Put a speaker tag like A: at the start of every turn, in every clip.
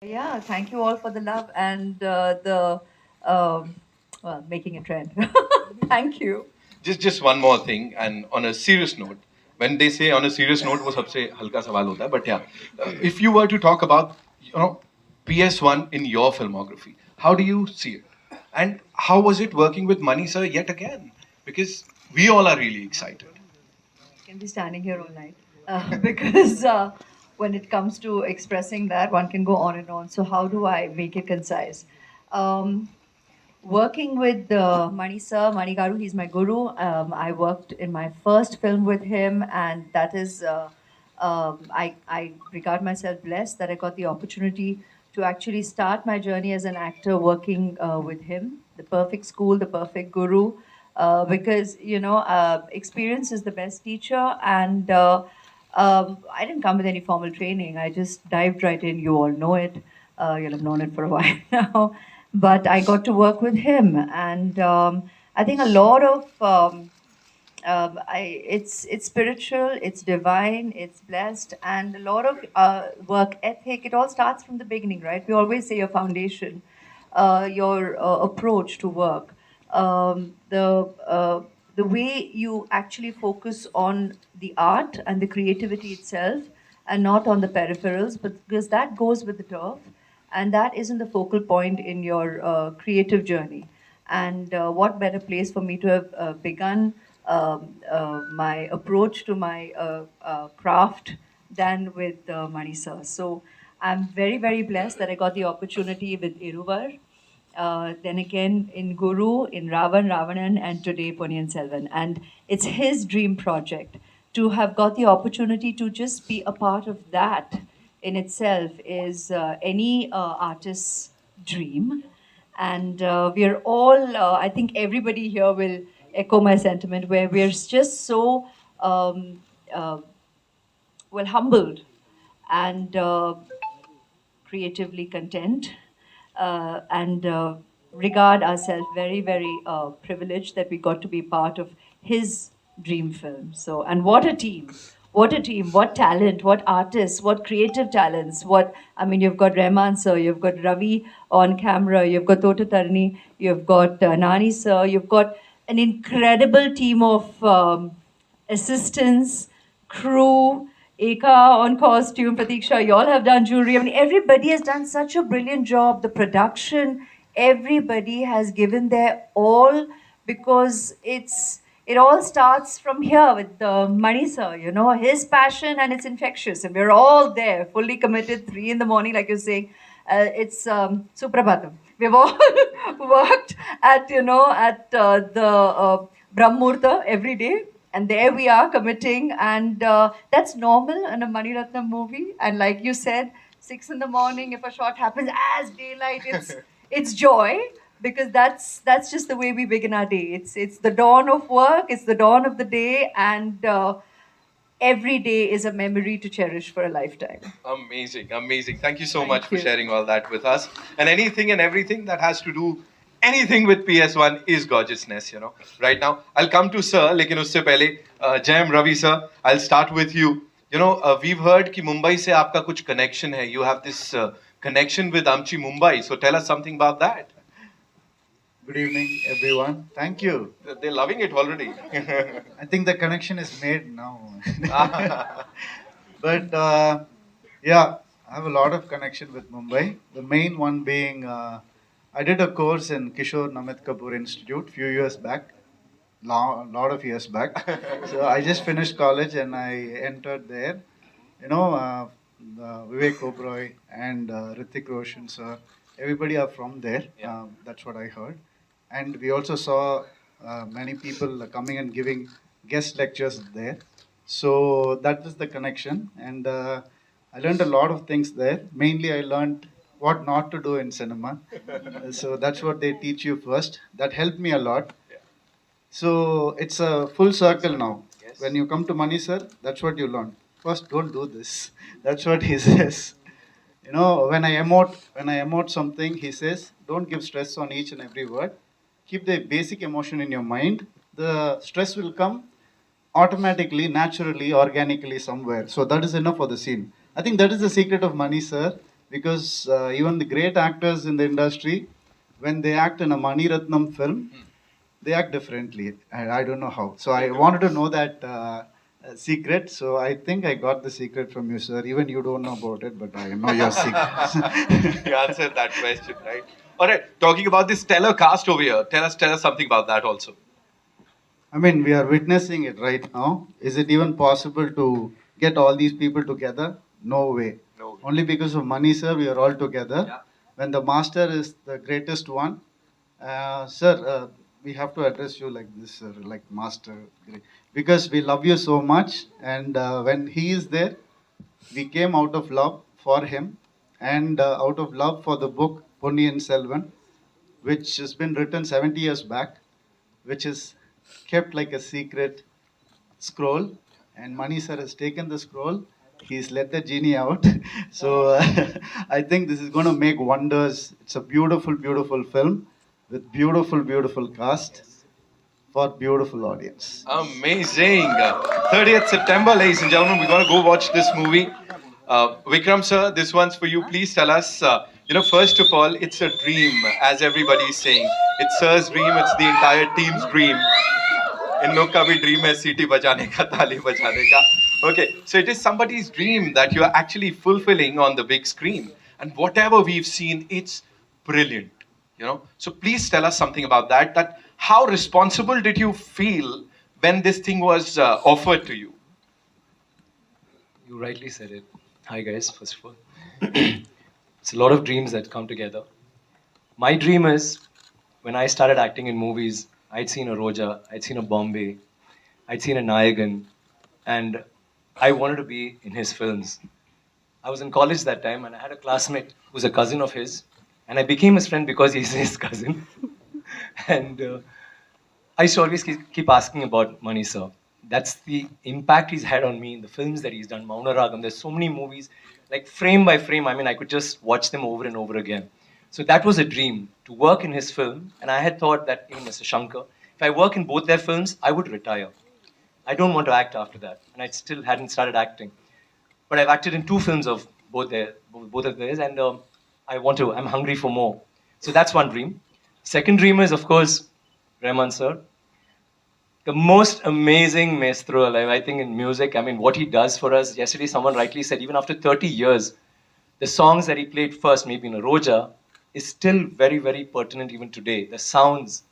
A: Yeah, thank you all for the love and the well, making a trend. Thank you.
B: Just one more thing, and on a serious note, when they say on a serious note, वो सबसे हल्का सवाल होता है. But yeah, if you were to talk about PS1 in your filmography, how do you see it, and how was it working with Money Sir yet again? Because we all are really excited.
A: I can be standing here all night because when it comes to expressing that, one can go on and on. So how do I make it concise? Um, Working with Mani Sir, Mani Garu, he's my guru. I worked in my first film with him, and that is, I regard myself blessed that I got the opportunity to actually start my journey as an actor working with him. The perfect school, the perfect guru, because experience is the best teacher, and I didn't come with any formal training. I just dived right in. You all know it. You'll have known it for a while now. But I got to work with him, and I think a lot of it's spiritual, it's divine, it's blessed, and a lot of work ethic. It all starts from the beginning, right? We always say your foundation, your approach to work, the way you actually focus on the art and the creativity itself, and not on the peripherals, but because that goes with the turf, and that isn't the focal point in your creative journey. And what better place for me to have begun my approach to my craft than with Manisa. So I'm very, very blessed that I got the opportunity with Iruvar. Then again in Guru, in Ravanan, and today Ponniyin Selvan. And it's his dream project. To have got the opportunity to just be a part of that in itself is any artist's dream. And we are all, I think everybody here will echo my sentiment, where we're just so well humbled and creatively content, and regard ourselves very, very privileged that we got to be part of his dream film. So, and what a team! What a team! What talent! What artists! What creative talents! What I mean, you've got Rahman sir, you've got Ravi on camera, you've got Tota Tarni, you've got Nani sir, you've got an incredible team of assistants, crew, Eka on costume, Pratiksha, you all have done jewelry. I mean, everybody has done such a brilliant job. The production, everybody has given their all, because it all starts from here with the Mani sir, his passion, and it's infectious. And we're all there, fully committed, 3 in the morning, like you're saying. It's Suprabhatam. We've all worked at the Brahmurta every day, and there we are committing, and that's normal in a Mani Ratnam movie. And like you said, 6 in the morning, if a shot happens as daylight, it's joy, because that's just the way we begin our day. It's the dawn of work, it's the dawn of the day, and every day is a memory to cherish for a lifetime.
B: Amazing, amazing. Thank you so
A: Thank
B: much for
A: you.
B: sharing all that with us. And anything and everything that has to do anything with PS1 is gorgeousness. Right now, I'll come to Sir, लेकिन उससे पहले Jayam Ravi sir, I'll start with you. We've heard कि Mumbai से आपका कुछ connection है. You have this connection with Amchi Mumbai. So tell us something about that.
C: Good evening, everyone. Thank you.
B: They're loving it already.
C: I think the connection is made now. But yeah, I have a lot of connection with Mumbai. The main one being I did a course in Kishore Namit Kapoor Institute few years back, lot of years back. So I just finished college and I entered there. You know, Vivek Oberoi and Ritik Roshan sir, everybody are from there.
B: Yeah.
C: That's what I heard. And we also saw many people coming and giving guest lectures there. So that was the connection. And I learned a lot of things there. Mainly, I learned what not to do in cinema. So that's what they teach you first. That helped me a lot.
B: Yeah.
C: So it's a full circle now.
B: Yes.
C: When you come to Mani sir, that's what you learn. First, don't do this. That's what he says. When I emote something, he says, don't give stress on each and every word. Keep the basic emotion in your mind. The stress will come automatically, naturally, organically somewhere. So that is enough for the scene. I think that is the secret of Mani sir. because even the great actors in the industry, when they act in a Mani Ratnam film, they act differently. I don't know how. So I wanted to know that secret. So I think I got the secret from you, sir. Even you don't know about it, but I know your secret.
B: You answered that question, right? All right. Talking about this stellar cast over here, tell us something about that also.
C: I mean, we are witnessing it right now. Is it even possible to get all these people together? No way.
B: No way.
C: Only because of money, sir, we are all together.
B: Yeah.
C: When the master is the greatest one, sir, we have to address you like this, sir, like master, because we love you so much. And when he is there, we came out of love for him and out of love for the book Ponniyin Selvan, which has been written 70 years back, which is kept like a secret scroll. And Mani sir has taken the scroll. He's let the genie out. So I think this is going to make wonders. It's a beautiful, beautiful film with beautiful, beautiful cast for beautiful audience.
B: Amazing. 30th September, ladies and gentlemen, we're going to go watch this movie. Vikram sir, this one's for you. Please tell us, first of all, it's a dream, as everybody is saying. It's sir's dream, it's the entire team's dream. इन लोग का भी dream है सीटी बजाने का ताली बजाने का okay so it is somebody's dream that you are actually fulfilling on the big screen and whatever we've seen it's brilliant so please tell us something about that how responsible did you feel when this thing was offered to you.
D: You rightly said it. Hi guys, first of all. It's a lot of dreams that come together. My dream is when I started acting in movies, I'd seen a Roja, I'd seen a Bombay, I'd seen a Nayagan, and I wanted to be in his films. I was in college that time, and I had a classmate who's a cousin of his, and I became his friend because he's his cousin. And I used to always keep asking about Mani sir. That's the impact he's had on me in the films that he's done. Mauna Ragam, there's so many movies, like frame by frame, I could just watch them over and over again. So that was a dream, to work in his film. And I had thought that, Mr. Shankar, if I work in both their films, I would retire. I don't want to act after that. And I still hadn't started acting. But I've acted in 2 films of both of theirs, and I'm hungry for more. So that's one dream. Second dream is, of course, Rahman sir. The most amazing maestro alive, I think, in music. What he does for us. Yesterday, someone rightly said, even after 30 years, the songs that he played first, maybe in a Roja, is still very, very pertinent even today. The sounds,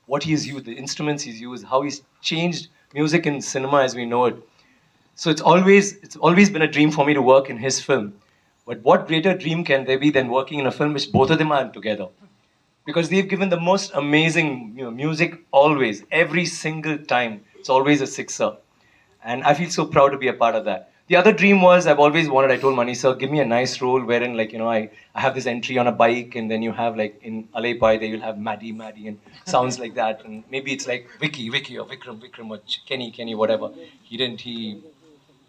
D: what he's used, the instruments he's used, how he's changed music in cinema as we know it. So it's always been a dream for me to work in his film. But what greater dream can there be than working in a film which both of them are together? Because they've given the most amazing music always, every single time. It's always a sixer. And I feel so proud to be a part of that. The other dream was, I've always wanted, I told Mani sir, give me a nice role wherein, I have this entry on a bike, and then you have, in Alay Pai, you'll have Maddie, and sounds like that. And maybe it's like Vicky, or Vikram, or Kenny, whatever. He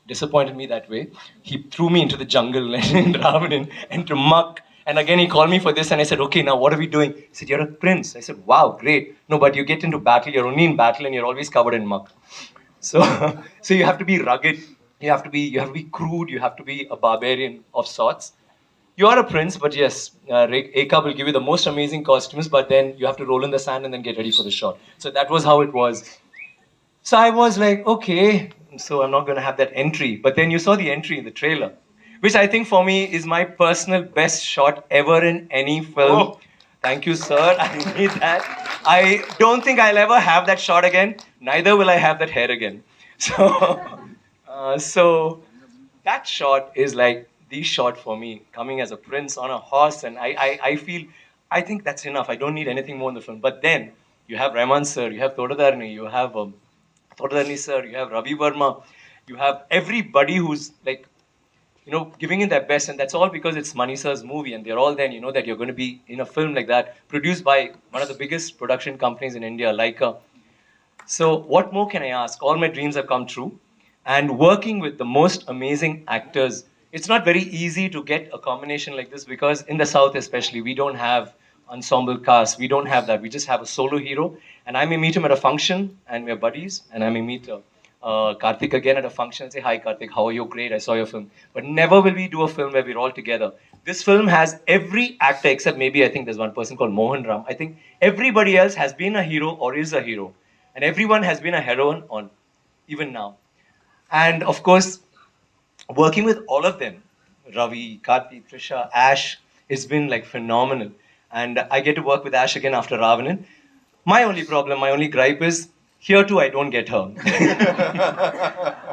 D: disappointed me that way. He threw me into the jungle and Ravanan, into muck. And again, he called me for this, and I said, okay, now what are we doing? He said, you're a prince. I said, wow, great. No, but you get into battle, you're only in battle, and you're always covered in muck. So you have to be rugged. You have to be crude. You have to be a barbarian of sorts. You are a prince, but yes, Eka will give you the most amazing costumes, but then you have to roll in the sand and then get ready for the shot. So that was how it was. So I was like, okay, so I'm not going to have that entry. But then you saw the entry in the trailer, which I think for me is my personal best shot ever in any film. Oh. Thank you, sir. I need that. I don't think I'll ever have that shot again. Neither will I have that hair again. So that shot is like the shot for me, coming as a prince on a horse. And I think that's enough. I don't need anything more in the film. But then you have Rahman sir, you have Thodadarni, you have Thodadarni sir, you have Ravi Verma, you have everybody who's giving in their best. And that's all because it's Mani sir's movie. And they're all then, that you're going to be in a film like that, produced by one of the biggest production companies in India, Laika. So what more can I ask? All my dreams have come true. And working with the most amazing actors, it's not very easy to get a combination like this because in the South especially, we don't have ensemble cast. We don't have that. We just have a solo hero. And I may meet him at a function and we're buddies. And I may meet Karthik again at a function and say, hi Karthik, how are you? Great, I saw your film. But never will we do a film where we're all together. This film has every actor except maybe I think there's one person called Mohan Ram. I think everybody else has been a hero or is a hero, and everyone has been a heroine on even now. And of course, working with all of them, Ravi, Karthi, Trisha, Ash, it's been like phenomenal. And I get to work with Ash again after Ravanan. My only problem, my only gripe is here too I don't get her.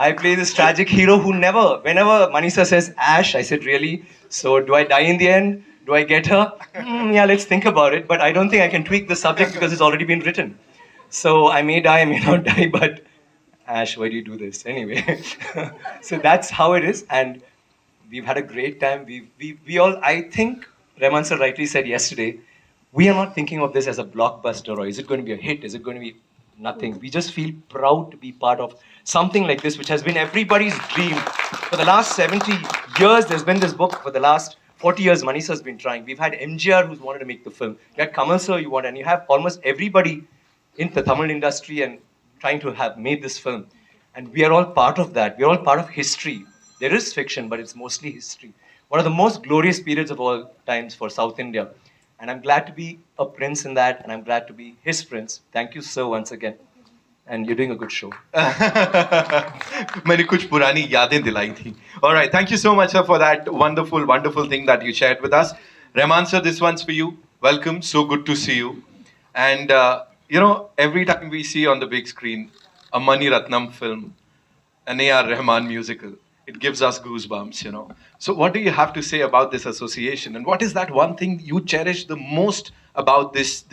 D: I play this tragic hero who never, whenever Manisa says Ash, I said, really? So do I die in the end? Do I get her? Yeah, let's think about it. But I don't think I can tweak the subject because it's already been written. So I may die, I may not die, but Ash, why do you do this? Anyway, so that's how it is. And we've had a great time. We all, I think, Rahman sir rightly said yesterday, we are not thinking of this as a blockbuster or is it going to be a hit? Is it going to be nothing? We just feel proud to be part of something like this, which has been everybody's dream. For the last 70 years, there's been this book. For the last 40 years, Manisa's been trying. We've had MGR who's wanted to make the film. You had Kamal sir, you want, and you have almost everybody in the Tamil industry and trying to have made this film. And we are all part of that. We are all part of history. There is fiction, but it's mostly history. One of the most glorious periods of all times for South India. And I'm glad to be a prince in that, and I'm glad to be his prince. Thank you, sir, once again. And you're doing a good show.
B: मैंने कुछ पुरानी यादें दिलाई थी. All right, thank you so much, sir, for that wonderful, wonderful thing that you shared with us. Rahman, sir, this one's for you. Welcome. So good to see you. And you know, every time we see on the big screen a Mani Ratnam film, an A.R. Rahman musical, it gives us goosebumps, you know. So what do you have to say about this association? And what is that one thing you cherish the most about this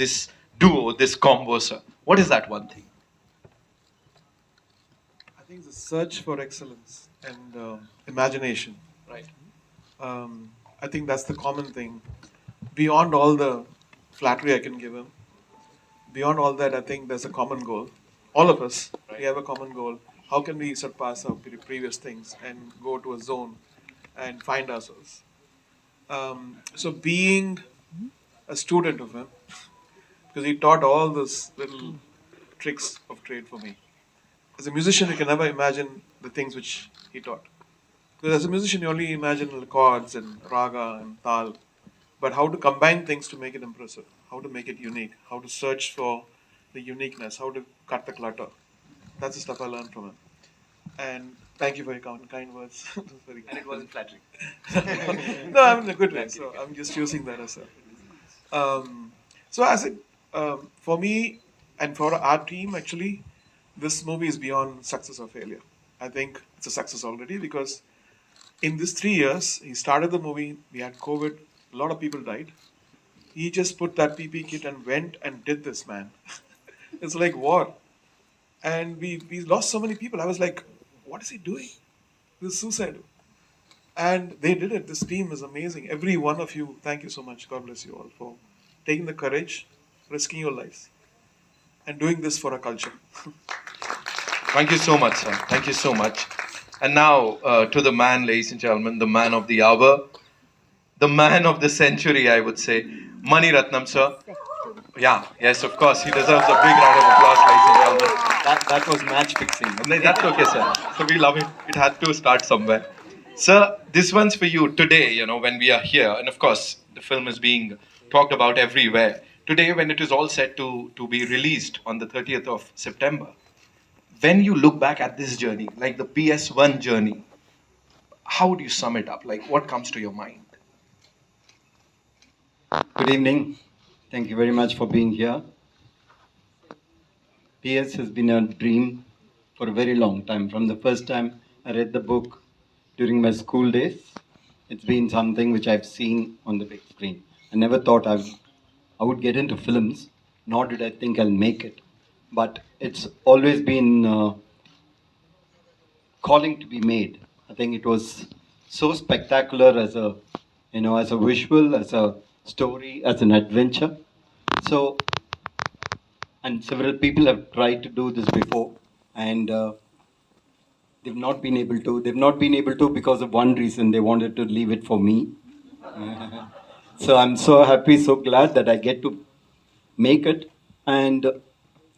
B: duo, this combo, sir? What is that one thing?
E: I think it's a search for excellence and imagination.
B: Right.
E: I think that's the common thing. Beyond all the flattery I can give him, beyond all that, I think there's a common goal. All of us, we have a common goal. How can we surpass our previous things and go to a zone and find ourselves? So being a student of him, because he taught all those little tricks of trade for me. As a musician, you can never imagine the things which he taught. Because as a musician, you only imagine the chords and raga and tal. But how to combine things to make it impressive, how to make it unique, how to search for the uniqueness, how to cut the clutter. That's the stuff I learned from him. And thank you for your kind words. It was very kind.
D: And it wasn't flattering.
E: No, I'm in a good way. So I'm just using that as a. So as it, for me and for our team, actually, this movie is beyond success or failure. I think it's a success already because in these 3 years, he started the movie, we had COVID, a lot of people died. He just put that PP kit and went and did this, man. It's like war. And we lost so many people. I was like, what is he doing? This is suicidal. And they did it. This team is amazing. Every one of you, thank you so much. God bless you all for taking the courage, risking your lives, and doing this for a culture.
B: Thank you so much, sir. Thank you so much. And now to the man, ladies and gentlemen, the man of the hour, the man of the century, I would say, Mani Ratnam, sir. Yeah, yes, of course. He deserves a big round of applause, ladies and gentlemen.
D: That was match fixing.
B: No, that's okay, sir. So we love it. It had to start somewhere. Sir, this one's for you today, you know, when we are here. And of course, the film is being talked about everywhere. Today, when it is all set to be released on the 30th of September, when you look back at this journey, like the PS1 journey, how would you sum it up? Like, what comes to your mind?
F: Good evening. Thank you very much for being here. PS has been a dream for a very long time. From the first time I read the book during my school days, it's been something which I've seen on the big screen. I never thought I would get into films, nor did I think I'll make it. But it's always been calling to be made. I think it was so spectacular as a, as a visual, as a story, as an adventure. So, and several people have tried to do this before, and they've not been able to. They've not been able to because of one reason. They wanted to leave it for me. So I'm so happy, so glad that I get to make it, and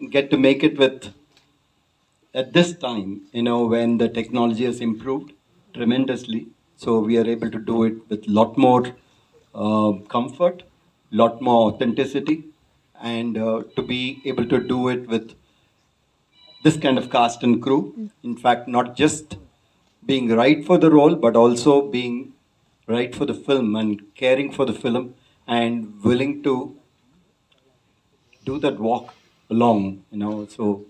F: get to make it with, at this time, when the technology has improved tremendously. So we are able to do it with a lot more comfort, lot more authenticity, and to be able to do it with this kind of cast and crew. In fact, not just being right for the role, but also being right for the film and caring for the film and willing to do that walk along, So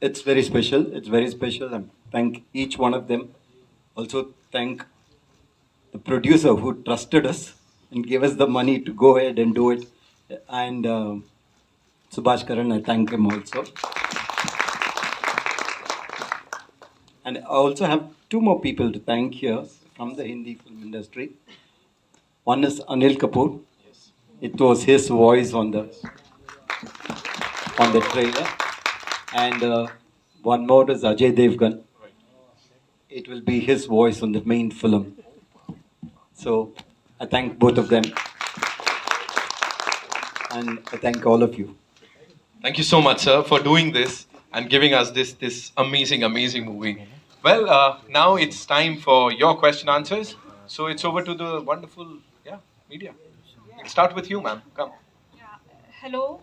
F: it's very special. It's very special. And thank each one of them. Also, thank the producer who trusted us and gave us the money to go ahead and do it. And Subhash Karan, I thank him also. And I also have two more people to thank here from the Hindi film industry. One is Anil Kapoor. It was his voice on the trailer. And one more is Ajay Devgan. It will be his voice on the main film. So I thank both of them. And I thank all of you.
B: Thank you so much, sir, for doing this and giving us this amazing, amazing movie. Well, now it's time for your question answers. So it's over to the wonderful, media. Let's start with you, ma'am. Come.
G: Yeah. Hello.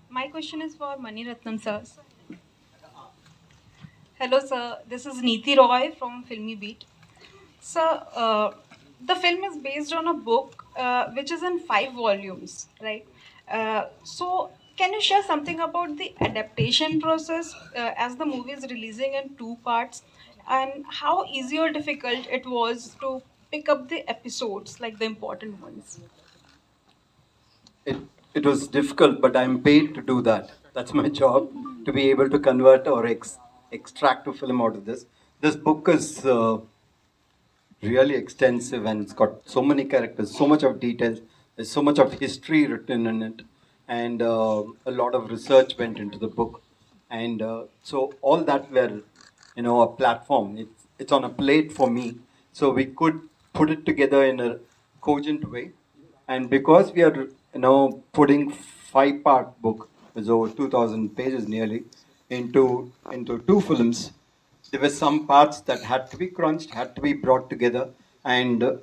G: My question is for Mani Ratnam sir. Hello, sir. This is Neeti Roy from Filmy Beat. Sir, the film is based on a book which is in 5 volumes, right? So, can you share something about the adaptation process as the movie is releasing in 2 parts, and how easy or difficult it was to pick up the episodes, like the important ones?
F: It, it was difficult, but I'm paid to do that. That's my job, to be able to convert or extract a film out of this. This book is really extensive and it's got so many characters, so much of details, there's so much of history written in it, and a lot of research went into the book. And so all that were, a platform. It's on a plate for me, so we could put it together in a cogent way. And because we are, putting 5-part book, with over 2,000 pages nearly, into 2 films, there were some parts that had to be crunched, had to be brought together, and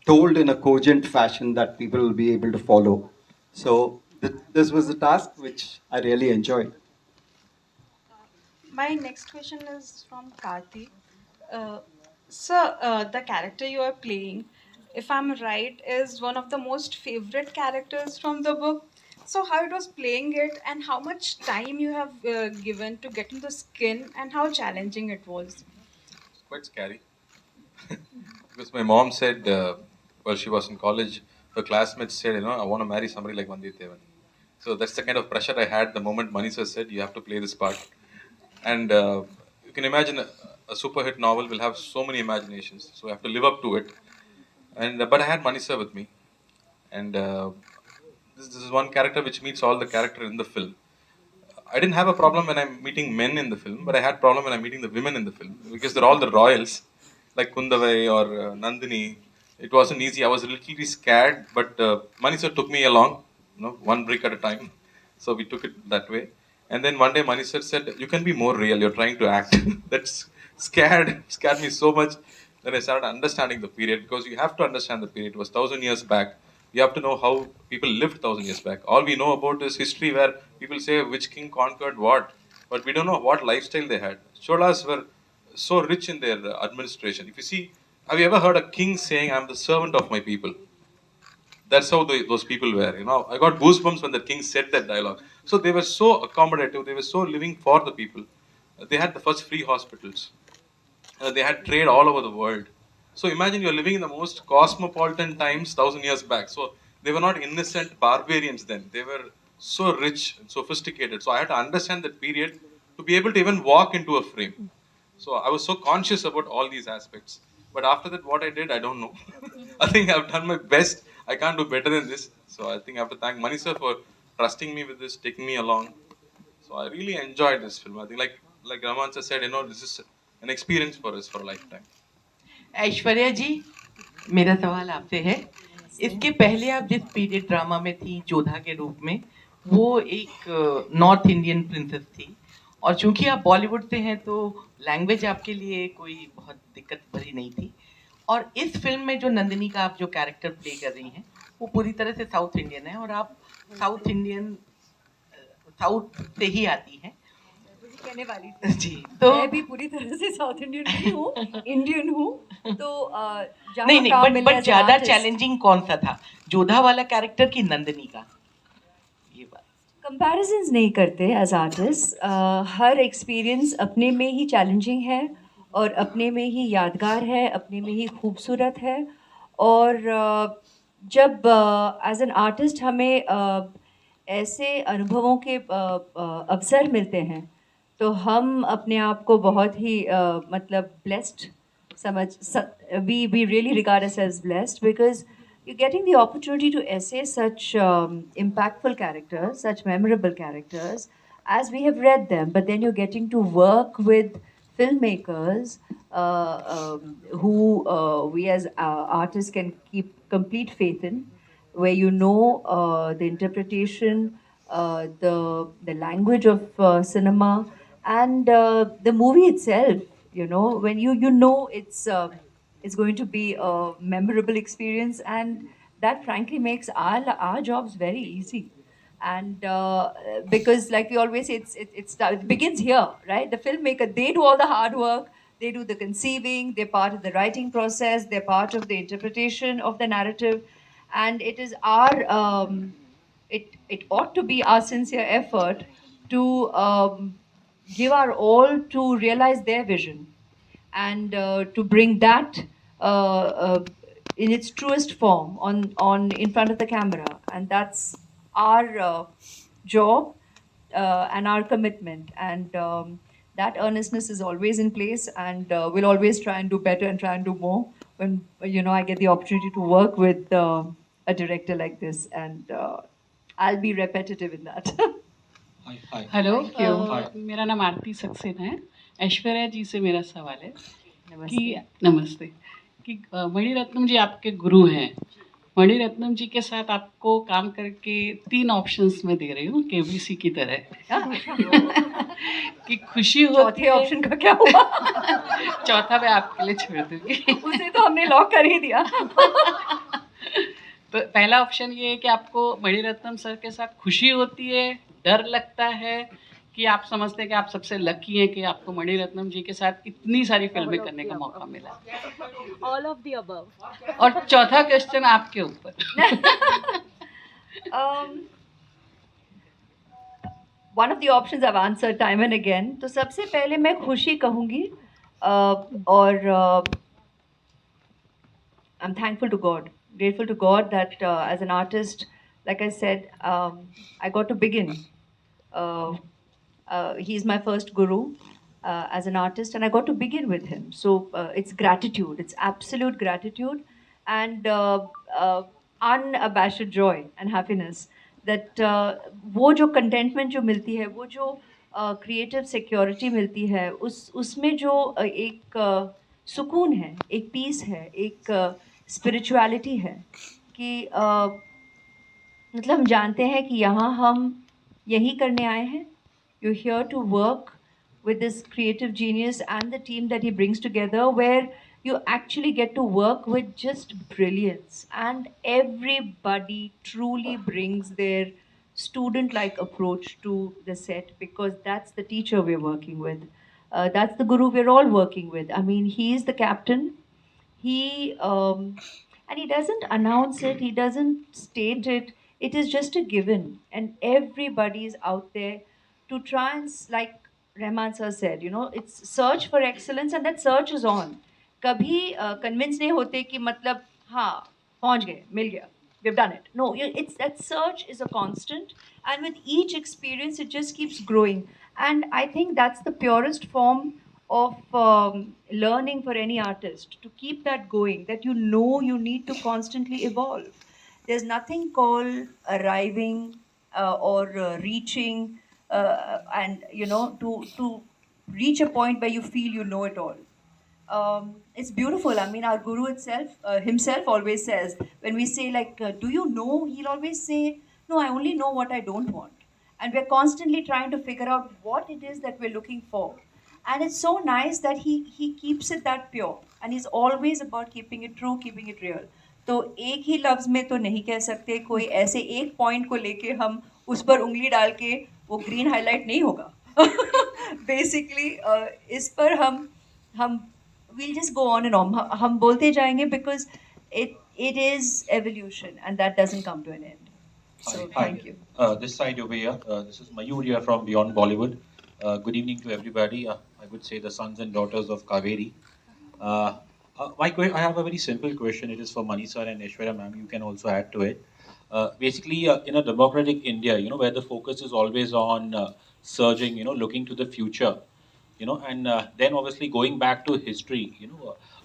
F: told in a cogent fashion that people will be able to follow. So this was a task which I really enjoyed.
G: My next question is from Karthi. Sir, the character you are playing, if I'm right, is one of the most favorite characters from the book. So, how it was playing it, and how much time you have given to get in the skin, and how challenging it was?
H: Quite scary. Because my mom said, while she was in college, her classmates said, I want to marry somebody like Vandit Devan. So that's the kind of pressure I had the moment Manisha said, you have to play this part. And you can imagine a super hit novel will have so many imaginations, so I have to live up to it. And but I had Manisha with me, and this is one character which meets all the character in the film. I didn't have a problem when I'm meeting men in the film, but I had problem when I'm meeting the women in the film because they're all the royals, like Kundavai or Nandini. It wasn't easy. I was a little scared, but Manisha took me along, one brick at a time. So we took it that way. And then one day Manisha said, "You can be more real. You're trying to act." That's scared me so much. Then I started understanding the period, because you have to understand the period. It was 1,000 years back. You have to know how people lived 1,000 years back. All we know about is history, where people say which king conquered what, but we don't know what lifestyle they had. Cholas were so rich in their administration. If you see, have you ever heard a king saying, "I'm the servant of my people"? That's how those people were. I got goosebumps when the king said that dialogue. So they were so accommodative. They were so living for the people. They had the first free hospitals. They had trade all over the world. So imagine you're living in the most cosmopolitan times 1,000 years back. So they were not innocent barbarians then. They were so rich and sophisticated. So I had to understand that period to be able to even walk into a frame. So I was so conscious about all these aspects. But after that, what I did, I don't know. I think I've done my best. I can't do better than this. So I think I have to thank Manisha for trusting me with this, taking me along. So I really enjoyed this film. I think, like Raman sir said, this is an experience for us for a lifetime.
I: Aishwarya जी, मेरा सवाल आपसे है, इसके पहले आप जिस period drama में थी जोधा के रूप में, वो एक नॉर्थ इंडियन प्रिंसेस थी, और चूंकि आप बॉलीवुड से हैं तो लैंग्वेज आपके लिए कोई बहुत दिक्कत भरी नहीं थी, और इस फिल्म में जो नंदिनी का आप जो कैरेक्टर प्ले कर रही हैं वो पूरी तरह से साउथ इंडियन है और आप साउथ इंडियन साउथ से ही आती हैं
A: कहने वाली थी
I: जी तो
A: मैं भी पूरी तरह से साउथ इंडियन नहीं हूँ, इंडियन हूँ। तो जहाँ
I: नहीं
A: काम मिले
I: बट
A: as an
I: ज्यादा
A: artist,
I: चैलेंजिंग कौन सा था, जोधा वाला कैरेक्टर की नंदिनी का? ये बात
A: कंपैरिजंस नहीं करते एज आर्टिस्ट। हर एक्सपीरियंस अपने में ही चैलेंजिंग है और अपने में ही यादगार है, अपने में ही खूबसूरत है। और जब एज एन आर्टिस्ट हमें ऐसे अनुभवों के अवसर मिलते हैं तो हम अपने आप को बहुत ही मतलब ब्लेस्ड समझ, we really regard ourselves blessed because you're getting the opportunity to essay such impactful characters, such memorable characters as we have read them, but then you're getting to work with filmmakers who we as artists can keep complete faith in, where you know the interpretation, the language of cinema, and the movie itself. You know, when you know it's going to be a memorable experience, and that frankly makes our jobs very easy. And because, like we always say, it begins here, right? The filmmaker, they do all the hard work. They do the conceiving. They're part of the writing process. They're part of the interpretation of the narrative, and it is our it ought to be our sincere effort to give our all to realize their vision and to bring that in its truest form on in front of the camera, and that's our job and our commitment, and that earnestness is always in place, and we'll always try and do better and try and do more when I get the opportunity to work with a director like this, and I'll be repetitive in that.
J: Hello,
A: Thank you.
J: मेरा नाम आरती सक्सेना है। ऐश्वर्या जी से मेरा सवाल है
A: नमस्ते।
J: कि नमस्ते कि मणिरत्नम जी आपके गुरु हैं। मणिरत्नम जी के साथ आपको काम करके 3 ऑप्शंस मैं दे रही हूँ केबीसी की तरह कि खुशी होती
A: चौथे
J: है।
A: ऑप्शन का क्या हुआ?
J: चौथा मैं आपके लिए छोड़ दूंगी।
A: उसे तो हमने लॉक कर ही दिया।
J: तो पहला ऑप्शन ये है कि आपको मणिरत्नम सर के साथ खुशी होती है, डर लगता है कि आप समझते हैं कि आप सबसे लकी हैं कि आपको मणिरत्नम जी के साथ इतनी सारी फिल्में करने का मौका मिला।
A: All of the above.
J: और चौथा क्वेश्चन आपके ऊपर।
A: One of the options I've answered time and again. तो सबसे पहले मैं खुशी कहूँगी और I'm thankful to God, grateful to God that as an artist, like I said, I got to begin. He's my first guru as an artist, and I got to begin with him. So it's gratitude, it's absolute gratitude, and unabashed joy and happiness. That वो जो contentment जो मिलती है, वो जो creative security मिलती है, उसमें जो एक सुकून है, एक पीस है, एक स्पिरिचुअलिटी है कि मतलब हम जानते हैं कि यहाँ हम यही करने आए हैं. You're here to work with this creative genius and the team that he brings together, where you actually get to work with just brilliance, and everybody truly brings their student-like approach to the set, because that's the teacher we're working with. That's the guru we're all working with. I mean, he's the captain. And he doesn't announce it, he doesn't state it. It is just a given, and everybody is out there to try and, like Rahman sir said, it's search for excellence, and that search is on. कभी convince नहीं होते कि मतलब हाँ पहुंच गए, मिल गया, we've done it. No, it's that search is a constant, and with each experience it just keeps growing. And I think that's the purest form of learning for any artist, to keep that going, that you need to constantly evolve. There's nothing called arriving or reaching and to reach a point where you feel you know it all. It's beautiful. I mean, our guru himself always says, when we say like, do you know, he'll always say, no, I only know what I don't want. And we're constantly trying to figure out what it is that we're looking for. And it's so nice that he keeps it that pure. and he's always about keeping it true, keeping it real. तो एक ही लफ्ज में तो नहीं कह सकते, कोई ऐसे एक पॉइंट को लेके हम उस पर उंगली डाल के वो ग्रीन हाईलाइट नहीं होगा. बेसिकली इस पर हम we'll just go on and on. हम बोलते जाएंगे because it is evolution and that doesn't come to an end. So thank you.
K: This side over here, this is Mayur here from Beyond Bollywood. Good evening to everybody. I would say the sons and daughters of Kaveri. I have a very simple question. It is for Mani sir and Aishwarya ma'am. You can also add to it. Basically, in a democratic India, where the focus is always on surging, looking to the future, and then obviously going back to history,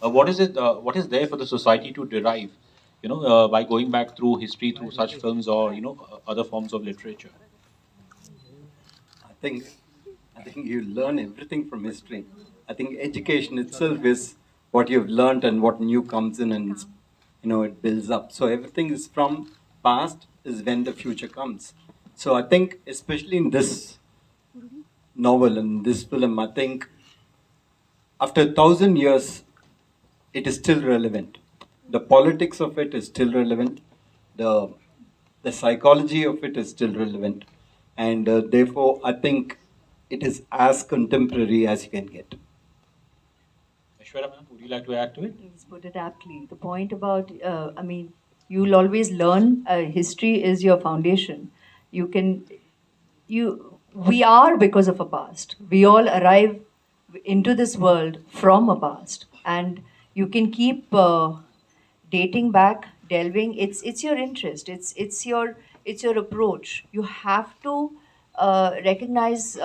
K: what is there for the society to derive, by going back through history, through such films or, other forms of literature?
F: I think you learn everything from history. I think education itself is what you've learned and what new comes in, and it builds up. So everything is from past is when the future comes. So I think especially in this novel and this film, I think after 1,000 years, it is still relevant. The politics of it is still relevant. The psychology of it is still relevant. And therefore, I think it is as contemporary as you can get.
K: Aishwarya ma'am, would you like to add to it?
A: He's put it aptly. The point about, you'll always learn. History is your foundation. We are because of a past. We all arrive into this world from a past, and you can keep dating back, delving. It's your interest. It's your approach. You have to recognize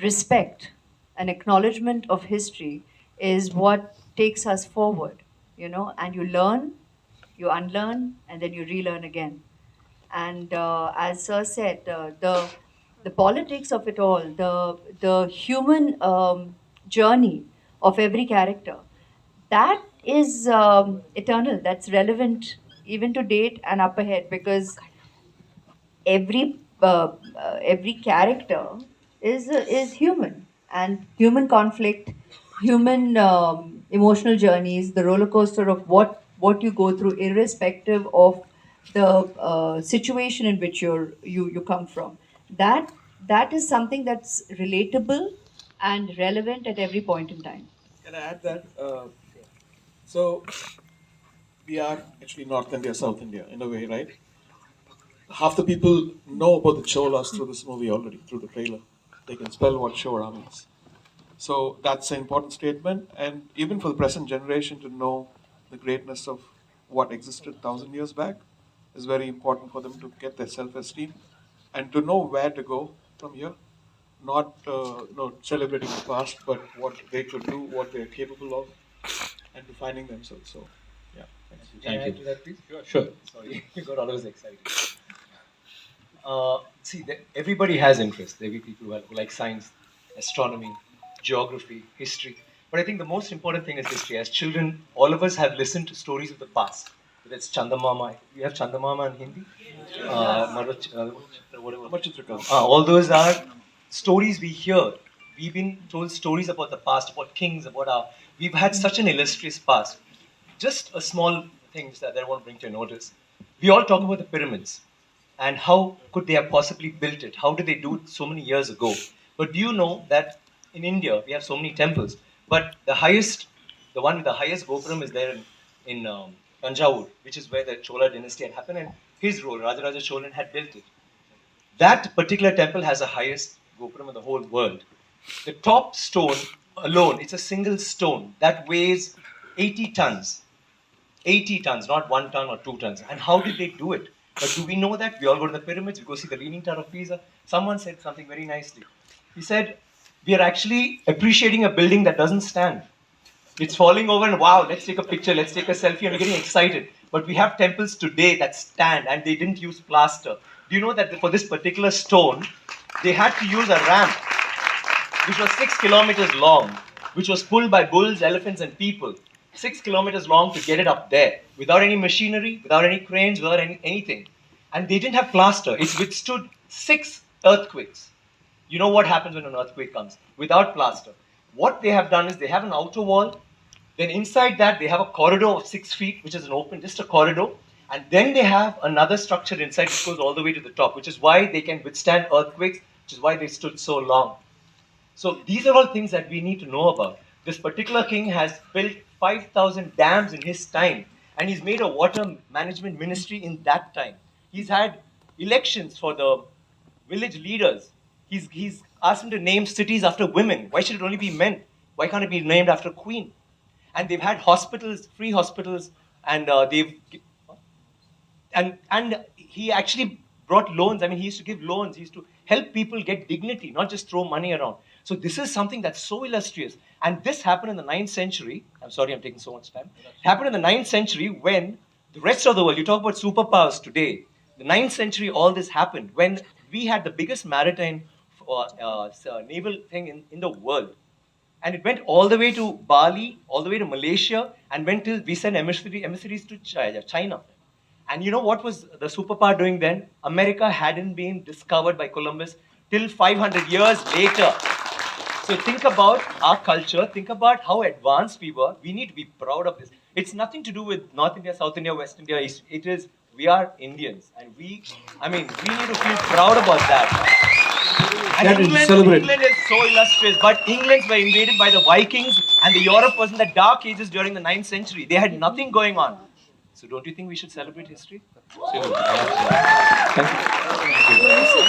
A: respect and acknowledgement of history is what takes us forward, and you learn, you unlearn, and then you relearn again. And as Sir said, the politics of it all, the human journey of every character, that is eternal. That's relevant even to date and up ahead, because every character is human, and human conflict, human emotional journeys, the roller coaster of what you go through, irrespective of the situation in which you come from. That is something that's relatable and relevant at every point in time.
E: Can I add that? So, we are actually North India, South India, in a way, right? Half the people know about the Cholas through this movie already, through the trailer. They can spell what Chola means. So, that's an important statement. And even for the present generation to know the greatness of what existed 1,000 years back is very important for them to get their self-esteem and to know where to go from here. Not celebrating the past, but what they could do, what they're capable of, and defining themselves. So, yeah.
D: Can I add to that, please? Sure. Sorry, you got all of us excited. Everybody has interest. There will be people who like science, astronomy, geography, history. But I think the most important thing is history. As children, all of us have listened to stories of the past. Whether it's Chandamama. You have Chandamama in Hindi?
E: Whatever.
D: All those are stories we hear. We've been told stories about the past, about kings, we've had such an illustrious past. Just a small thing that I want to bring to your notice. We all talk about the pyramids and how could they have possibly built it? How did they do it so many years ago? But do you know that in India we have so many temples, but the one with the highest gopuram is there in Tanjavur, which is where the Chola dynasty had happened, and his role, Rajaraja Cholan, had built it. That particular temple has the highest gopuram in the whole world. The top stone alone, it's a single stone that weighs 80 tons. 80 tons, not 1 ton or 2 tons. And how did they do it? But do we know that? We all go to the pyramids, we go see the Leaning Tower of Pisa. Someone said something very nicely. He said, we are actually appreciating a building that doesn't stand. It's falling over and wow, let's take a picture, let's take a selfie, and we're getting excited. But we have temples today that stand and they didn't use plaster. Do you know that for this particular stone, they had to use a ramp which was 6 kilometers long, which was pulled by bulls, elephants, and people. 6 kilometers long to get it up there, without any machinery, without any cranes, without anything. And they didn't have plaster. It withstood 6 earthquakes. You know what happens when an earthquake comes? Without plaster. What they have done is they have an outer wall,
L: Then inside that, they have a corridor of 6 feet, which is an open, just a corridor. And then they have another structure inside which goes all the way to the top, which is why they can withstand earthquakes, which is why they stood so long. So these are all things that we need to know about. This particular king has built 5,000 dams in his time, and he's made a water management ministry in that time. He's had elections for the village leaders. He's asked them to name cities after women. Why should it only be men? Why can't it be named after a queen? And they've had hospitals, free hospitals, and and he actually brought loans. I mean, he used to give loans. He used to help people get dignity, not just throw money around. So this is something that's so illustrious. And this happened in the 9th century. I'm sorry I'm taking so much time. It happened in the 9th century when the rest of the world, you talk about superpowers today, the 9th century, all this happened when we had the biggest maritime naval thing in the world. And it went all the way to Bali, all the way to Malaysia, and went till we sent emissaries to China. And you know what was the superpower doing then? America hadn't been discovered by Columbus till 500 years later. So think about our culture, think about how advanced we were. We need to be proud of this. It's nothing to do with North India, South India, West India. It is, we are Indians. And we need to feel proud about that. And England is so illustrious. But England were invaded by the Vikings, and the Europe was in the dark ages during the 9th century. They had nothing going on. So don't you think we should celebrate history? Thank you.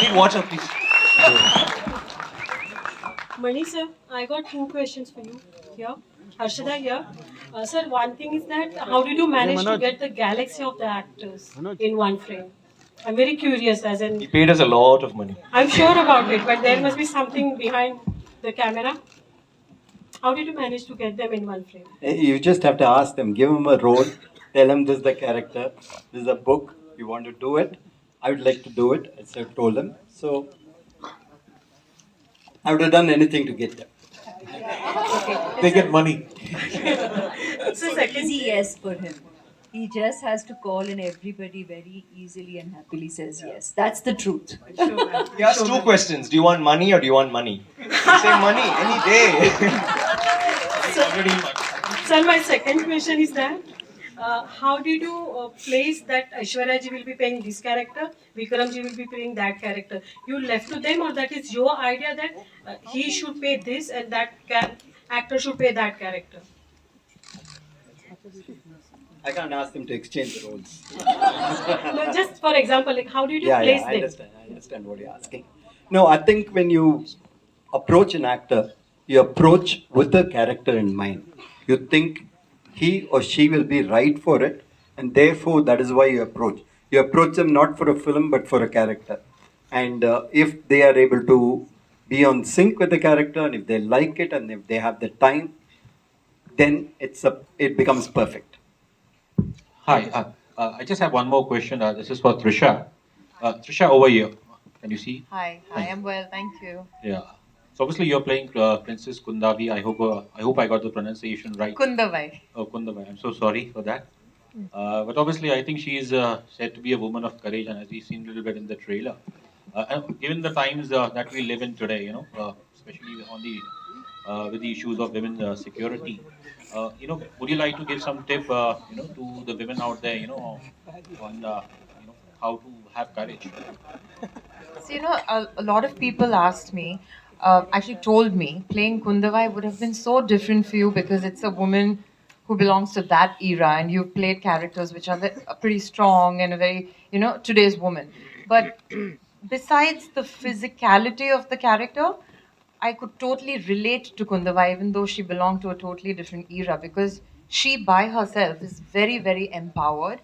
L: Need water, please.
M: Mani sir, I got 2 questions for you here. Harshada here. Sir, one thing is that how did you manage to get the galaxy of the actors in one frame? I'm very curious as in...
L: He paid us a lot of money.
M: I'm sure about it, but there must be something behind the camera. How did you manage to get them in one frame?
F: You just have to ask them, give them a role, tell them this is the character, this is a book, you want to do it, I would like to do it, as I've told them. So, I would have done anything to get them.
E: They get money.
A: So easy yes for him. He just has to call and everybody very easily and happily says yes. That's the truth.
L: He asked 2 questions. Do you want money or do you want money? Say money any day.
M: Sir, my second question is that how did you place that Aishwarya ji will be playing this character, Vikram ji will be playing that character? You left to them, or that is your idea that he should play this and that actor should play that character?
F: I can't ask them to exchange the roles.
M: No, just for example, like how did you place them?
F: I understand what you're asking. No, I think when you approach an actor, you approach with the character in mind. You think he or she will be right for it, and therefore that is why you approach. You approach them not for a film but for a character. And if they are able to be on sync with the character, and if they like it, and if they have the time, then it becomes perfect.
K: Hi, I just have one more question. This is for Trisha. Trisha, over here. Can you see?
N: Hi, I'm well, thank you.
K: Yeah. So obviously you're playing Princess Kundavi. I hope I got the pronunciation right.
N: Kundavai.
K: Oh, Kundavai. I'm so sorry for that. But obviously I think she is said to be a woman of courage, and as we've seen a little bit in the trailer. And given the times that we live in today, especially on the with the issues of women's security, would you like to give some tip, to the women out there, on how to have courage?
N: So, a lot of people asked me, actually told me, playing Kundavai would have been so different for you because it's a woman who belongs to that era, and you've played characters which are pretty strong and a very, today's woman. But besides the physicality of the character, I could totally relate to Kundavai, even though she belonged to a totally different era, because she by herself is very, very empowered.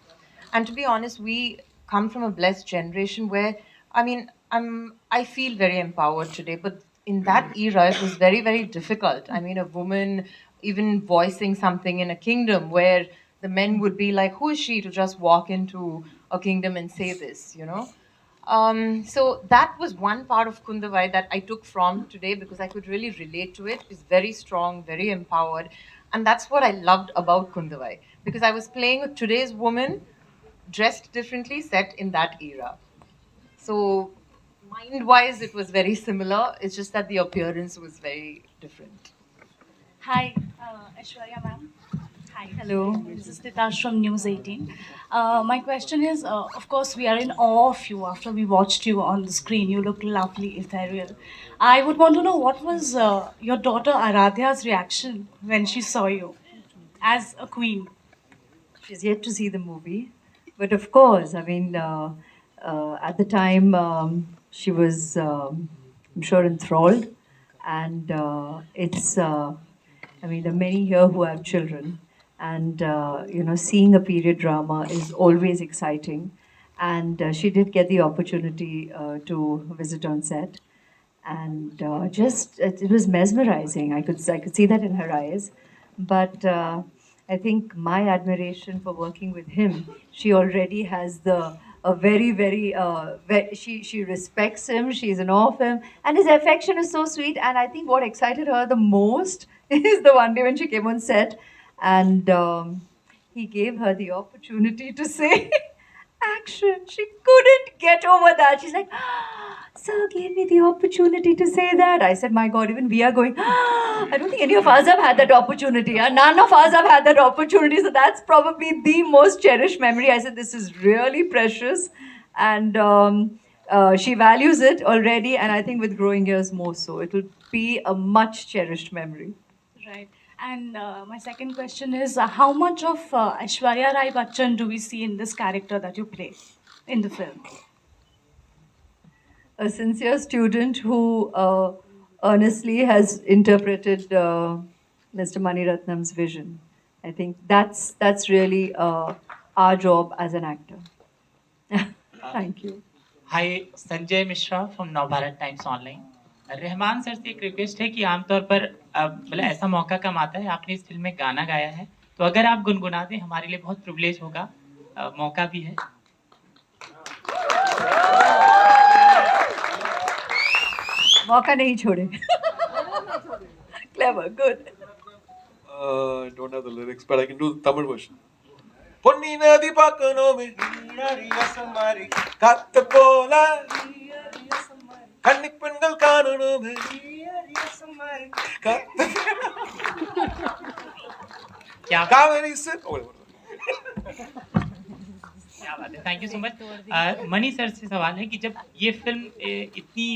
N: And to be honest, we come from a blessed generation where, I feel very empowered today, but in that era, it was very, very difficult. A woman even voicing something in a kingdom where the men would be like, who is she to just walk into a kingdom and say this, So that was one part of Kundavai that I took from today because I could really relate to it. It's very strong, very empowered. And that's what I loved about Kundavai, because I was playing today's woman dressed differently, set in that era. So mind-wise, it was very similar. It's just that the appearance was very different.
O: Hi, Aishwarya ma'am. Hi, hello. This is Titash from News 18. My question is, of course, we are in awe of you after we watched you on the screen. You look lovely, ethereal. I would want to know what was your daughter Aradhya's reaction when she saw you as a queen?
A: She's yet to see the movie, but of course, I mean, at the time she was, I'm sure, enthralled, and it's. I mean, there are many here who have children, and seeing a period drama is always exciting. And she did get the opportunity to visit on set, and just it was mesmerizing. I could see that in her eyes, but I think my admiration for working with him, she already has the a very she respects him. She's in awe of him, and his affection is so sweet. And I think what excited her the most is the one day when she came on set, and he gave her the opportunity to say action. She couldn't get over that. She's like, Sir gave me the opportunity to say that. I said, my God, even we are going, I don't think any of us have had that opportunity. None of us have had that opportunity. So that's probably the most cherished memory. I said, this is really precious. And she values it already. And I think with growing years more so. It will be a much cherished memory.
O: Right. And my second question is, how much of Aishwarya Rai Bachchan do we see in this character that you play in the film?
A: A sincere student who earnestly has interpreted Mr. Maniratnam's vision. I think that's really our job as an actor. Thank you.
P: Hi Sanjay Mishra from Navbharat times online. Rahman sir से एक request है कि आमतौर पर मतलब ऐसा मौका कम आता है, आपने इस फिल्म में गाना गाया है, तो अगर आप गुनगुना दें हमारे लिए बहुत प्रिविलेज होगा, मौका भी है।
A: मौका नहीं छोड़े। Clever, good.
E: I don't have the lyrics, but I can do the Tamil version. Ponni நதி பார்க்கணுமே காத்த போல கன்னி பெண்கள் காணணுமே
P: क्या
E: காவேரி से
P: क्या बात है, thank you so much. Money sir से सवाल है कि जब ये फिल्म इतनी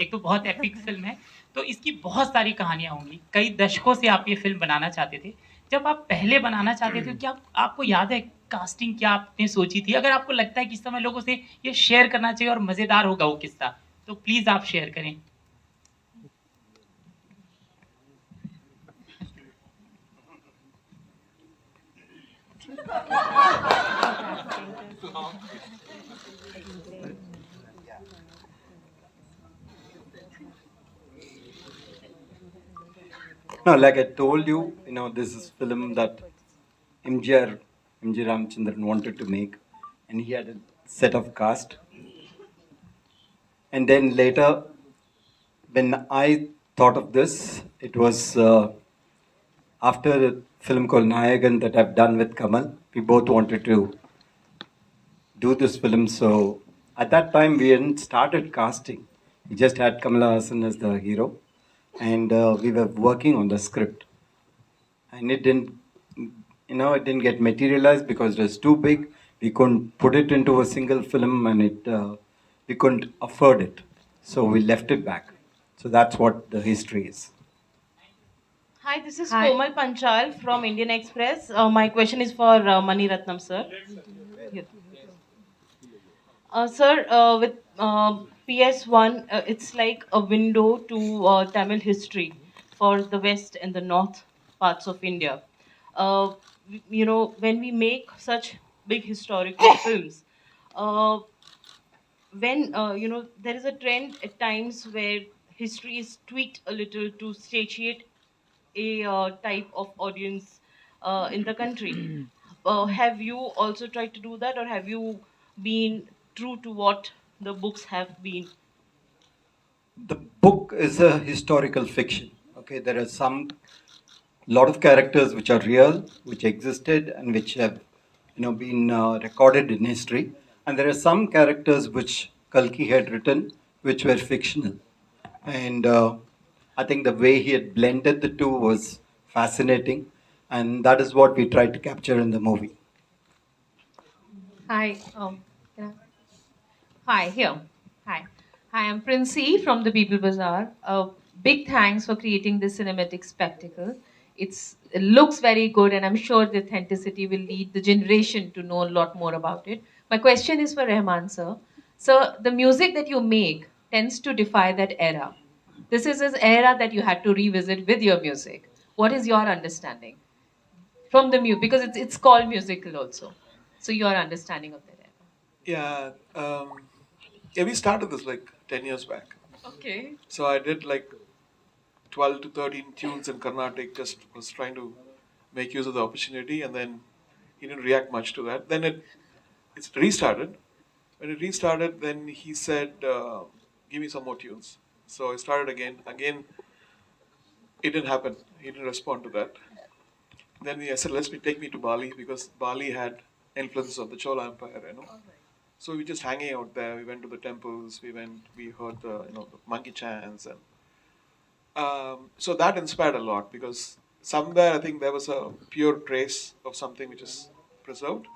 P: एक तो बहुत एपिक फिल्म है, तो इसकी बहुत सारी कहानियां होंगी, कई दशकों से आप ये फिल्म बनाना चाहते थे। जब आप पहले बनाना चाहते थे, क्या आपको याद है कास्टिंग क्या आपने सोची थी? अगर आपको लगता है कि इस समय लोगों से ये शेयर करना चाहिए और मज़ेदार होगा वो किस्सा, तो प्लीज़ आप शेयर करें।
F: No, like I told you, this is film that MG Ramchandran wanted to make, and he had a set of cast. And then later, when I thought of this, it was after a film called Nayagan that I've done with Kamal. We both wanted to do this film, so at that time we hadn't started casting. We just had Kamala Hassan as the hero, and we were working on the script, and it didn't get materialized because it was too big. We couldn't put it into a single film, and we couldn't afford it, so we left it back. So that's what the history is.
Q: Hi, this is Komal Panchal from Indian Express. My question is for Mani Ratnam sir. Sir, with PS1, it's like a window to Tamil history for the west and the north parts of India. When we make such big historical films, when there is a trend at times where history is tweaked a little to satiate a type of audience in the country. Have you also tried to do that, or have you been true to what the books have been?
F: The book is a historical fiction. Okay, there are lot of characters which are real, which existed, and which have been recorded in history, and there are some characters which Kalki had written which were fictional, and I think the way he had blended the two was fascinating, And that is what we tried to capture in the movie.
R: Hi. Yeah. Hi, here. Hi. Hi, I'm Princey from the People Bazaar. Big thanks for creating this cinematic spectacle. It looks very good, and I'm sure the authenticity will lead the generation to know a lot more about it. My question is for Rahman, sir. Sir, the music that you make tends to defy that era. This is an era that you had to revisit with your music. What is your understanding from the music? Because it's called musical also. So your understanding of that era.
E: Yeah, yeah, we started this like 10 years back.
R: Okay.
E: So I did like 12 to 13 tunes in Carnatic, just was trying to make use of the opportunity, and then he didn't react much to that. Then it's restarted. When it restarted, then he said, give me some more tunes. So I started again. Again, it didn't happen. He didn't respond to that. Then I said, take me to Bali, because Bali had influences of the Chola Empire, you know. So we just hanging out there. We went to the temples. We heard the the monkey chants, and so that inspired a lot, because somewhere I think there was a pure trace of something which is preserved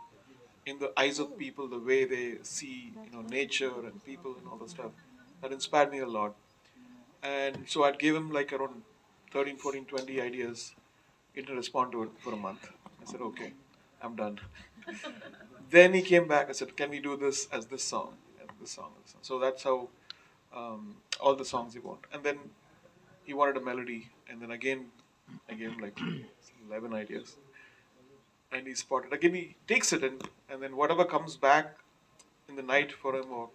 E: in the eyes of people, the way they see nature and people and all the stuff. That inspired me a lot. And so I'd give him like around 13, 14, 20 ideas. He didn't respond to it for a month. I said, okay, I'm done. Then he came back. I said, can we do this as this song and this song? And this song. So that's how all the songs he wanted. And then he wanted a melody. And then again, I gave him like 11 ideas. And he spotted. Again, he takes it, and then whatever comes back in the night for him, or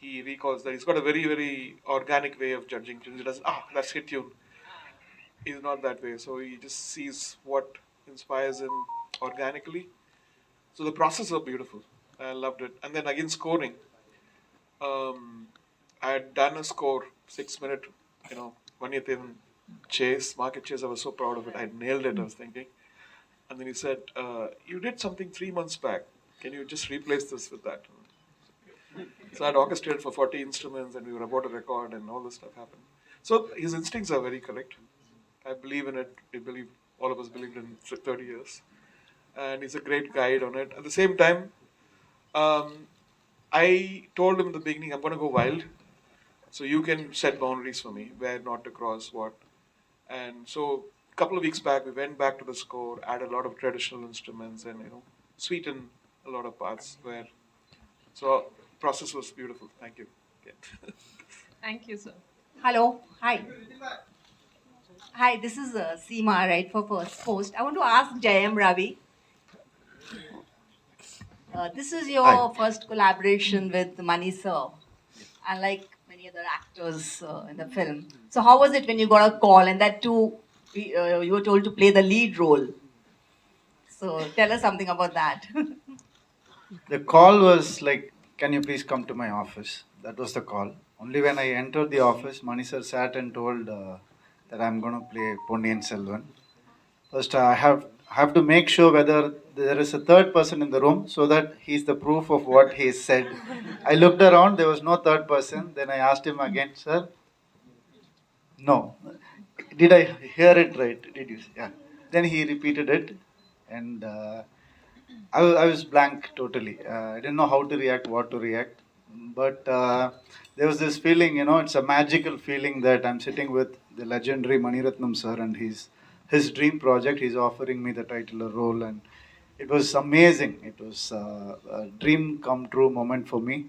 E: he recalls that. He's got a very, very organic way of judging tunes. He doesn't, that's hit tune. He's not that way. So he just sees what inspires him organically. So the process was beautiful. I loved it. And then again, scoring. I had done a score, 6-minute, Vanyathevan chase, market chase. I was so proud of it. I nailed it, I was thinking. And then he said, you did something 3 months back. Can you just replace this with that? So I had orchestrated for 40 instruments, and we were about to record, and all this stuff happened. So his instincts are very correct. I believe in it. All of us believed in it for 30 years. And he's a great guide on it. At the same time, I told him in the beginning, I'm going to go wild. So you can set boundaries for me, where not to cross what. And so a couple of weeks back, we went back to the score, added a lot of traditional instruments, and sweetened a lot of parts. So process was beautiful. Thank you. Yeah.
R: Thank you, sir.
S: Hello. Hi. Hi, this is Seema, right, for first post. I want to ask Jayam Ravi. This is your first collaboration with Mani sir, unlike many other actors in the film. So how was it when you got a call, and that too, you were told to play the lead role? So tell us something about that.
C: The call was like, can you please come to my office? That was the call. Only when I entered the office, Mani sir sat and told that I'm going to play Ponniyin Selvan. First, I have to make sure whether there is a third person in the room, so that he's the proof of what he said. I looked around, there was no third person. Then I asked him again, sir, no. Did I hear it right? Did you? Yeah. Then he repeated it, and I was blank totally. I didn't know how to react, what to react. But there was this feeling, it's a magical feeling that I'm sitting with the legendary Mani Ratnam sir, and his dream project. He's offering me the titular role, and it was amazing. It was a dream come true moment for me.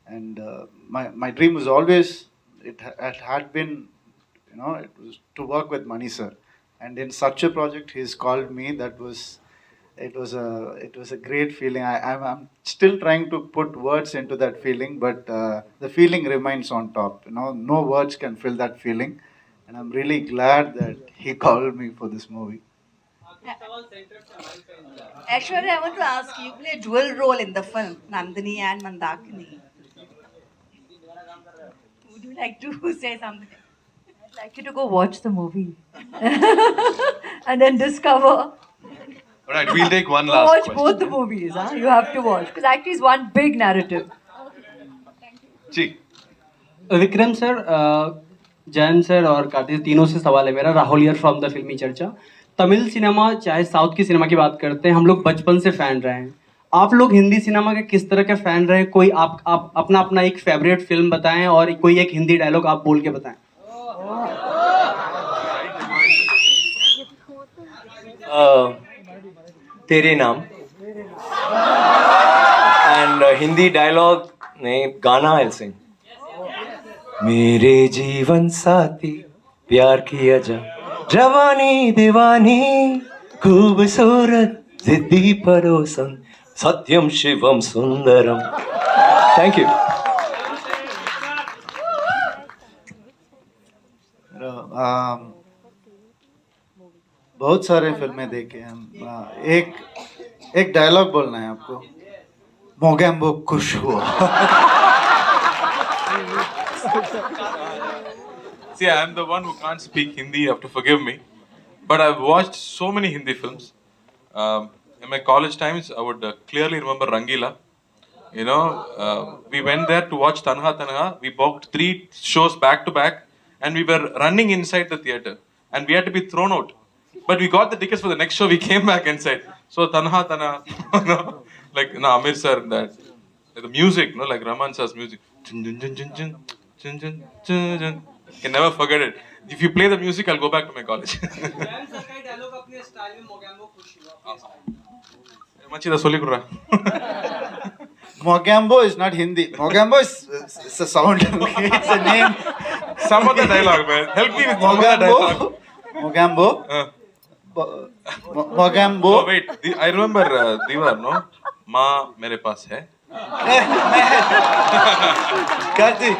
C: And my dream was always, it had been, it was to work with Mani sir. And in such a project, he's called me. It was a great feeling. I'm still trying to put words into that feeling, but the feeling remains on top. No words can fill that feeling. And I'm really glad that he called me for this movie.
S: Aishwarya, I want to ask you, play a dual role in the film, Nandini and Mandakini. Would you like to say something?
A: I'd like you to go watch the movie and then discover.
B: All right, we'll take one last
A: watch
B: question.
A: both the movies. Huh? You have to watch, because actually it's one big narrative.
B: जी
T: Vikram sir, Jain sir और कार्तिक तीनों से सवाल है मेरा। Rahul here from the फिल्मी चर्चा। Tamil cinema चाहे साउथ की सिनेमा की बात करते हैं, हम लोग बचपन से फैन रहे हैं। आप लोग हिंदी सिनेमा के किस तरह के फैन रहे? कोई आप अपना अपना एक फेवरेट फिल्म बताएं और कोई एक हिंदी डायलॉग आप बोल के बताएं।
L: तेरे नाम एंड हिंदी डायलॉग नहीं, गाना आई सिंग। मेरे जीवन साथी प्यार किया जा, जवानी दीवानी खूबसूरत जिद्दी पड़ोसन सत्यम शिवम सुंदरम। Thank you.
C: बहुत सारे फिल्में देखे हम। एक डायलॉग बोलना है आपको। मोगैम्बो खुश हुआ।
H: See, I am the one who can't speak Hindi. You have to forgive me. But I've watched so many Hindi films. In my college times, I would clearly remember Rangila. You know, we went there to watch Tanha Tanha. We booked 3 shows back to back, and we were running inside the theater, and we had to be thrown out. But we got the tickets for the next show. We came back inside. So Tanha Tanha, like Amir sir, that the music, like Rahman sir's music. Can never forget it. If you play the music, I'll go back to my college.
C: Mogambo is not Hindi. Mogambo is it's a sound. It's a name.
H: Some other dialogue, man. Help me with some other dialogue.
C: Mogambo. Mogambo.
H: Oh wait, I remember Diwar, no? माँ मेरे पास है।
C: कहती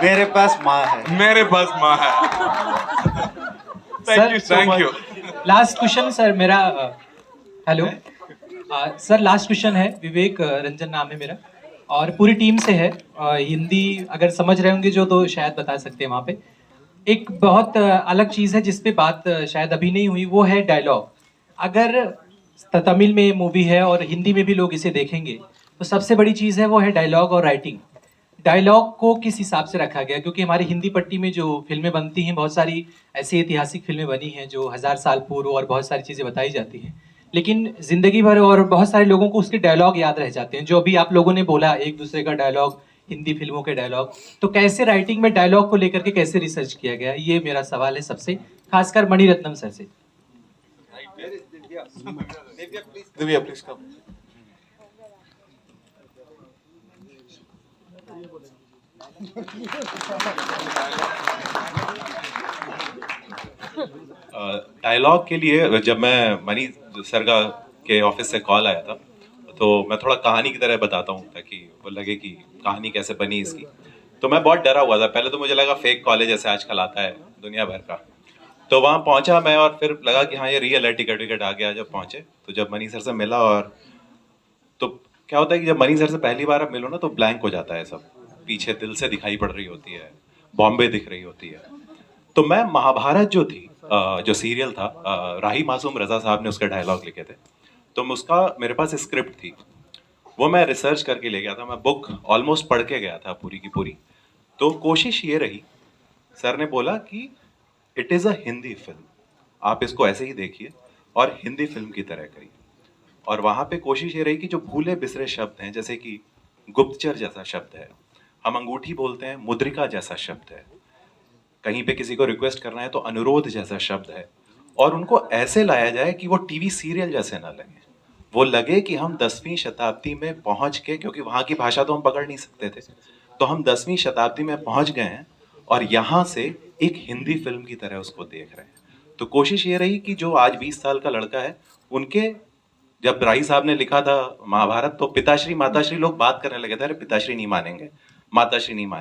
C: मेरे पास माँ है।
H: मेरे पास माँ है। Thank you.
U: Last question sir मेरा। हेलो सर, लास्ट क्वेश्चन है। विवेक रंजन नाम है मेरा और पूरी टीम से है। हिंदी अगर समझ रहे होंगे जो तो शायद बता सकते हैं। वहाँ पे एक बहुत अलग चीज़ है जिस पे बात शायद अभी नहीं हुई, वो है डायलॉग। अगर तमिल में मूवी है और हिंदी में भी लोग इसे देखेंगे तो सबसे बड़ी चीज़ है वो है डायलॉग और राइटिंग। डायलॉग को किस हिसाब से रखा गया, क्योंकि हमारी हिंदी पट्टी में जो फिल्में बनती हैं, बहुत सारी ऐसी ऐतिहासिक फिल्में बनी हैं जो 1000 साल पूर्व और बहुत सारी चीज़ें बताई जाती हैं, लेकिन ज़िंदगी भर और बहुत सारे लोगों को उसके डायलॉग याद रह जाते हैं। जो अभी आप लोगों ने बोला एक दूसरे का डायलॉग, हिंदी फिल्मों के डायलॉग, तो कैसे राइटिंग में डायलॉग को लेकर के कैसे रिसर्च किया गया, ये मेरा सवाल है सबसे, खासकर मणिरत्नम सर से।
E: Divya, please come.
V: डायलॉग के लिए जब मैं मनी सर के ऑफिस से कॉल आया था तो मैं थोड़ा कहानी की तरह बताता हूँ ताकि वो लगे कि कहानी कैसे बनी इसकी। तो मैं बहुत डरा हुआ था। पहले तो मुझे लगा फेक कॉलेज जैसे आजकल आता है दुनिया भर का। तो वहाँ पहुँचा मैं और फिर लगा कि हाँ ये रियल है, टिकट विकट आ गया। जब पहुँचे तो जब मनी सर से मिला, और तो क्या होता है कि जब मनी सर से पहली बार आप मिलो ना तो ब्लैंक हो जाता है सब। पीछे दिल से दिखाई पड़ रही होती है, बॉम्बे दिख रही होती है। तो मैं महाभारत जो थी, जो सीरियल था, राही मासूम रजा साहब ने उसके डायलॉग लिखे थे, तो उसका मेरे पास स्क्रिप्ट थी, वो मैं रिसर्च करके ले गया था। मैं बुक ऑलमोस्ट पढ़ के गया था पूरी की पूरी। तो कोशिश ये रही, सर ने बोला कि it is a Hindi film, आप इसको ऐसे ही देखिए और हिंदी फिल्म की तरह करिए। और वहाँ पे कोशिश ये रही कि जो भूले बिसरे शब्द हैं, जैसे कि गुप्तचर जैसा शब्द है, हम अंगूठी बोलते हैं, मुद्रिका जैसा शब्द है, कहीं पे किसी को रिक्वेस्ट करना है तो अनुरोध जैसा शब्द है, और उनको ऐसे लाया जाए कि वो टीवी सीरियल जैसे ना लगे, वो लगे कि हम 10वीं शताब्दी में पहुँच के, क्योंकि वहाँ की भाषा तो हम पकड़ नहीं सकते थे, तो हम 10वीं शताब्दी में पहुँच गए हैं और यहाँ से एक हिंदी फिल्म की तरह उसको देख रहे हैं। तो कोशिश ये रही कि जो आज 20 साल का लड़का है, उनके जब राही साहब ने लिखा था महाभारत तो पिताश्री माताश्री लोग बात करने लगे थे, अरे पिताश्री नहीं मानेंगे, माताश्री नहीं मानेंगे।